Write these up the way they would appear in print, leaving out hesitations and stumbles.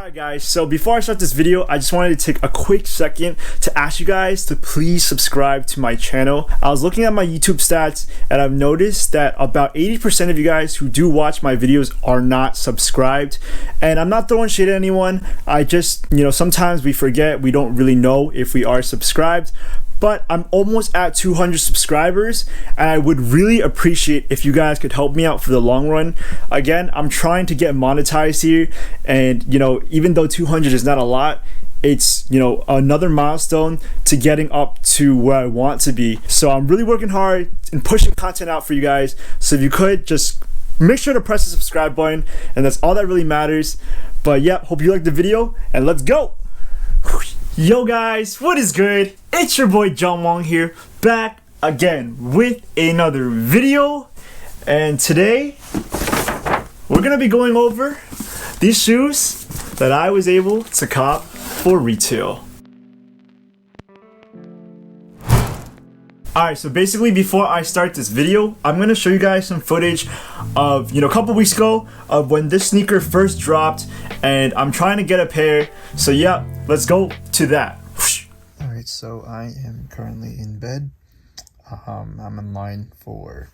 Alright guys, so before I start this video, I just wanted to take a quick second to ask you guys to please subscribe to my channel. I was looking at my YouTube stats and I've noticed that about 80% of you guys who do watch my videos are not subscribed. And I'm not throwing shade at anyone. I just, sometimes we forget, we don't really know if we are subscribed. But I'm almost at 200 subscribers and I would really appreciate if you guys could help me out for the long run. Again, I'm trying to get monetized here, and even though 200 is not a lot, it's another milestone to getting up to where I want to be. So I'm really working hard and pushing content out for you guys. So if you could just make sure to press the subscribe button, and that's all that really matters. But yeah, hope you liked the video and let's go. Yo guys, what is good? It's your boy John Wong here, back again with another video. And today we're gonna be going over these shoes that I was able to cop for retail. Alright, so basically before I start this video, I'm going to show you guys some footage of, a couple weeks ago of when this sneaker first dropped, and I'm trying to get a pair. So yeah, let's go to that. Alright, so I am currently in bed. I'm in line for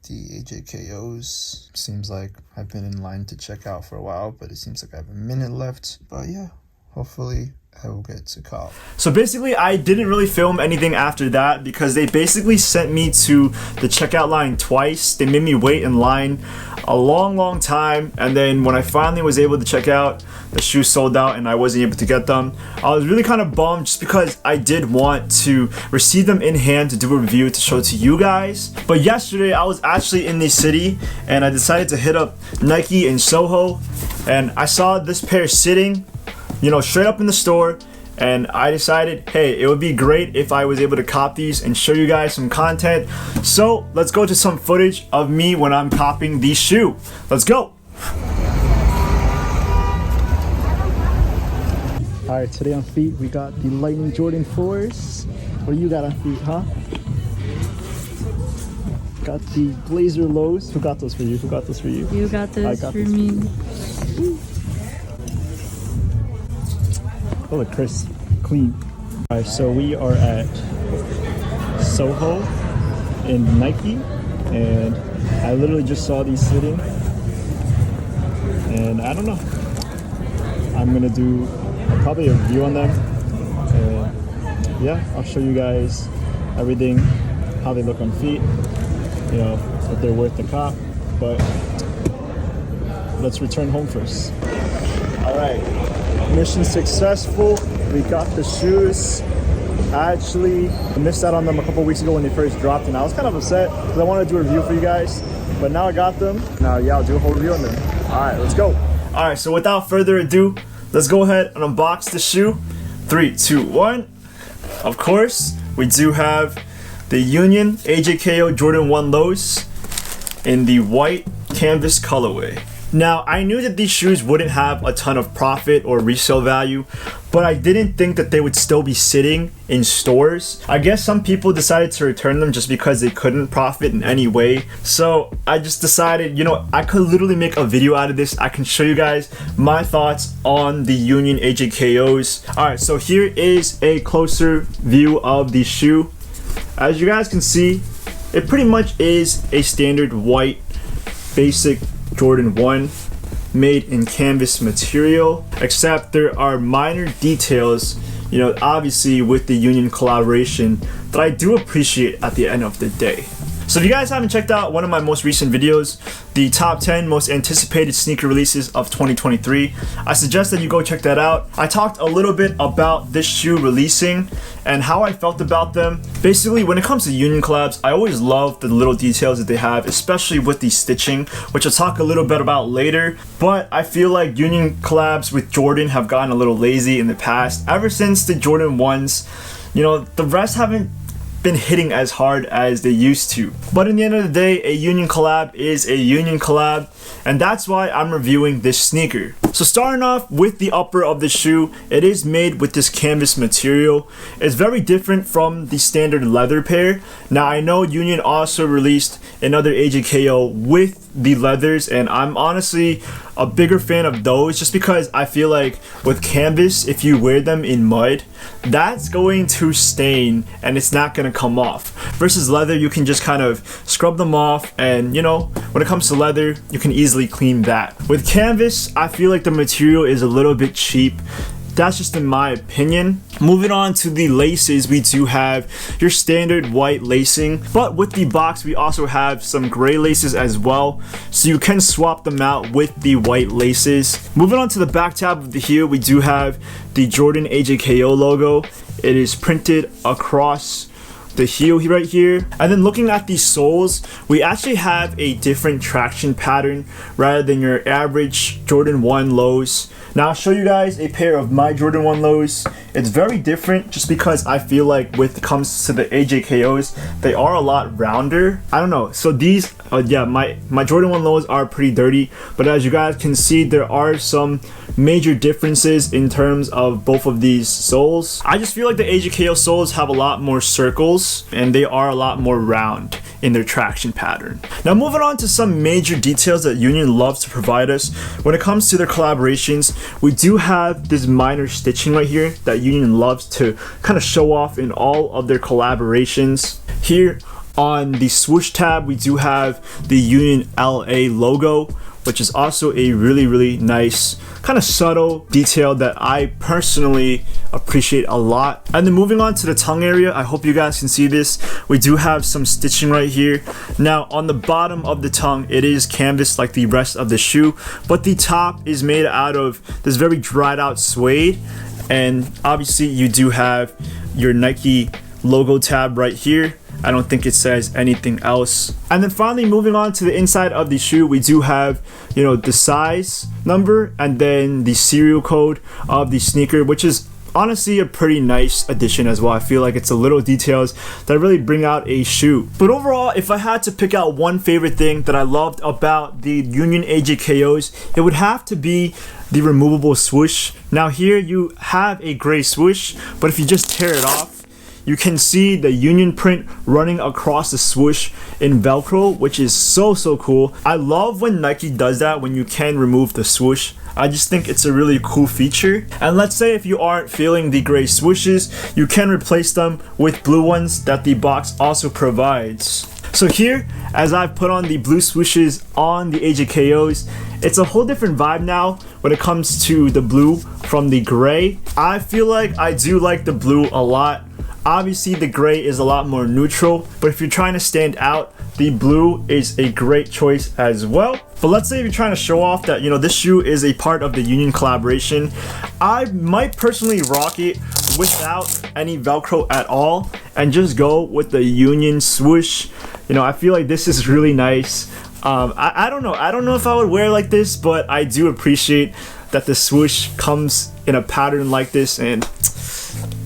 the AJKOs. Seems like I've been in line to check out for a while, but it seems like I have a minute left. But yeah, hopefully I will get to call. So basically I didn't really film anything after that because they basically sent me to the checkout line twice. They made me wait in line a long time, and then when I finally was able to check out, the shoes sold out and I wasn't able to get them. I was really kind of bummed just because I did want to receive them in hand to do a review to show to you guys. But yesterday I was actually in the city and I decided to hit up Nike in Soho, and I saw this pair sitting straight up in the store, and I decided, hey, it would be great if I was able to cop these and show you guys some content. So let's go to some footage of me when I'm copping these shoe. Let's go. Alright, today on feet we got the Lightning Jordan 4s. What do you got on feet, huh? Got the Blazer Lows. Who got those for you? Who got those for you? You got those for me. Oh, look, crisp, clean. Alright, so we are at Soho in Nike, and I literally just saw these sitting, and I don't know. I'm gonna do probably a review on them, and yeah, I'll show you guys everything, how they look on feet, if they're worth the cop. But let's return home first. Alright. Mission successful. We got the shoes. I actually missed out on them a couple weeks ago when they first dropped, and I was kind of upset because I wanted to do a review for you guys. But now I got them. Now, yeah, I'll do a whole review on them. All right, let's go. All right, so without further ado, let's go ahead and unbox the shoe. 3, 2, 1. Of course, we do have the Union AJKO Jordan 1 Lows in the white canvas colorway. Now, I knew that these shoes wouldn't have a ton of profit or resale value, but I didn't think that they would still be sitting in stores. I guess some people decided to return them just because they couldn't profit in any way. So I just decided, I could literally make a video out of this. I can show you guys my thoughts on the Union AJKOs. All right, so here is a closer view of the shoe. As you guys can see, it pretty much is a standard white basic Jordan 1 made in canvas material, except there are minor details, obviously with the Union collaboration, that I do appreciate at the end of the day. So if you guys haven't checked out one of my most recent videos, the top 10 most anticipated sneaker releases of 2023, I suggest that you go check that out. I talked a little bit about this shoe releasing and how I felt about them. Basically, when it comes to Union collabs, I always love the little details that they have, especially with the stitching, which I'll talk a little bit about later. But I feel like Union collabs with Jordan have gotten a little lazy in the past. Ever since the Jordan 1s, the rest haven't been hitting as hard as they used to. But in the end of the day, a Union collab is a Union collab, and that's why I'm reviewing this sneaker. So starting off with the upper of the shoe, it is made with this canvas material. It's very different from the standard leather pair. Now I know Union also released another AJKO with the leathers, and I'm honestly a bigger fan of those, just because I feel like with canvas, if you wear them in mud, that's going to stain and it's not going to come off. Versus leather, you can just kind of scrub them off, and you know, when it comes to leather, you can easily clean that. With canvas, I feel like the material is a little bit cheap. That's just in my opinion. Moving on to the laces, we do have your standard white lacing, but with the box we also have some gray laces as well, so you can swap them out with the white laces. Moving on to the back tab of the heel, we do have the Jordan AJKO logo. It is printed across the heel right here. And then looking at the soles, we actually have a different traction pattern rather than your average Jordan 1 lows. Now I'll show you guys a pair of my Jordan 1 lows. It's very different just because I feel like when it comes to the AJKOs, they are a lot rounder. I don't know. So these, yeah, my Jordan 1 lows are pretty dirty, but as you guys can see, there are some major differences in terms of both of these soles. I just feel like the AJKO soles have a lot more circles and they are a lot more round in their traction pattern. Now moving on to some major details that Union loves to provide us when it comes to their collaborations, we do have this minor stitching right here that Union loves to kind of show off in all of their collaborations. Here on the swoosh tab, we do have the Union LA logo, which is also a really nice kind of subtle detail that I personally appreciate a lot. And then moving on to the tongue area, I hope you guys can see this. We do have some stitching right here. Now on the bottom of the tongue, it is canvas like the rest of the shoe, but the top is made out of this very dried out suede. And obviously you do have your Nike logo tab right here. I don't think it says anything else. And then finally, moving on to the inside of the shoe, we do have, you know, the size number and then the serial code of the sneaker, which is honestly a pretty nice addition as well. I feel like it's a little details that really bring out a shoe. But overall, if I had to pick out one favorite thing that I loved about the Union AJKOs, it would have to be the removable swoosh. Now here you have a gray swoosh, but if you just tear it off, you can see the Union print running across the swoosh in Velcro, which is so cool. I love when Nike does that, when you can remove the swoosh. I just think it's a really cool feature. And let's say if you aren't feeling the gray swooshes, you can replace them with blue ones that the box also provides. So here, as I've put on the blue swooshes on the AJKOs, it's a whole different vibe now when it comes to the blue from the gray. I feel like I do like the blue a lot. Obviously the gray is a lot more neutral, but if you're trying to stand out, the blue is a great choice as well. But let's say if you're trying to show off that, you know, this shoe is a part of the Union collaboration, I might personally rock it without any Velcro at all and just go with the Union swoosh. You know, I feel like this is really nice. I don't know if I would wear like this, but I do appreciate that the swoosh comes in a pattern like this, and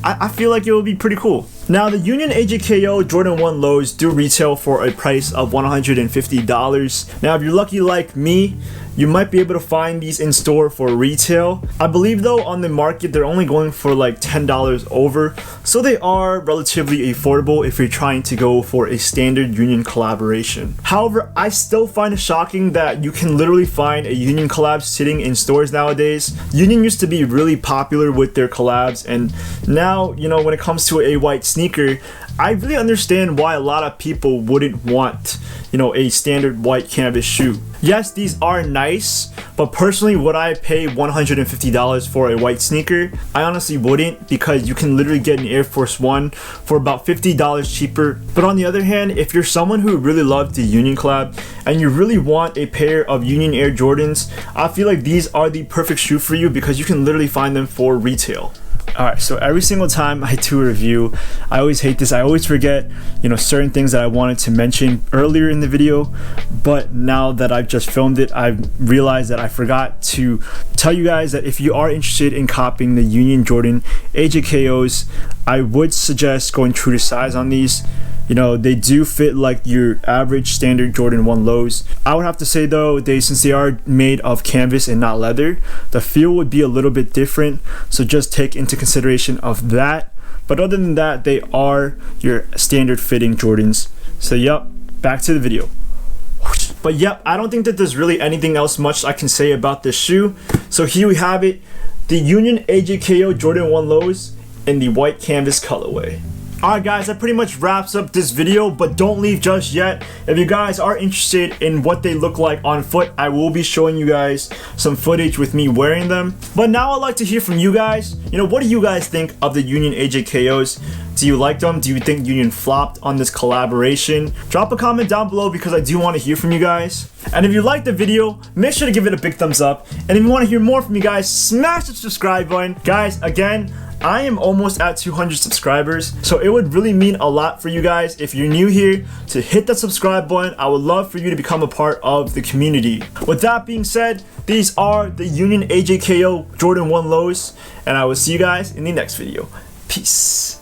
I feel like it would be pretty cool. Now the Union AJKO Jordan 1 lows do retail for a price of $150. Now if you're lucky like me, you might be able to find these in store for retail. I believe though on the market they're only going for like $10 over, so they are relatively affordable if you're trying to go for a standard Union collaboration. However, I still find it shocking that you can literally find a Union collab sitting in stores nowadays. Union used to be really popular with their collabs, and now, you know, when it comes to a white sneaker, I really understand why a lot of people wouldn't want, you know, a standard white canvas shoe. Yes, these are nice, but personally, would I pay $150 for a white sneaker? I honestly wouldn't, because you can literally get an Air Force One for about $50 cheaper. But on the other hand, if you're someone who really loves the Union collab and you really want a pair of Union Air Jordans, I feel like these are the perfect shoe for you because you can literally find them for retail. Alright, so every single time I do a review, I always hate this. I always forget, you know, certain things that I wanted to mention earlier in the video, but now that I've just filmed it, I've realized that I forgot to tell you guys that if you are interested in copying the Union Jordan AJKOs, I would suggest going true to size on these. You know, they do fit like your average standard Jordan 1 lows. I would have to say though, since they are made of canvas and not leather, the feel would be a little bit different, so just take into consideration of that. But other than that, they are your standard fitting Jordans. So yep, back to the video. much. But yep, I don't think that there's really anything else much I can say about this shoe. So here we have it, the Union AJKO Jordan 1 lows in the white canvas colorway. Alright guys, that pretty much wraps up this video, but don't leave just yet. If you guys are interested in what they look like on foot, I will be showing you guys some footage with me wearing them. But now I'd like to hear from you guys. You know, what do you guys think of the Union AJKOs? Do you like them? Do you think Union flopped on this collaboration? Drop a comment down below because I do want to hear from you guys. And if you liked the video, make sure to give it a big thumbs up. And if you want to hear more from me guys, smash the subscribe button. Guys, again, I am almost at 200 subscribers, so it would really mean a lot for you guys if you're new here to hit that subscribe button. I would love for you to become a part of the community. With that being said, these are the Union AJKO Jordan 1 lows, and I will see you guys in the next video. Peace.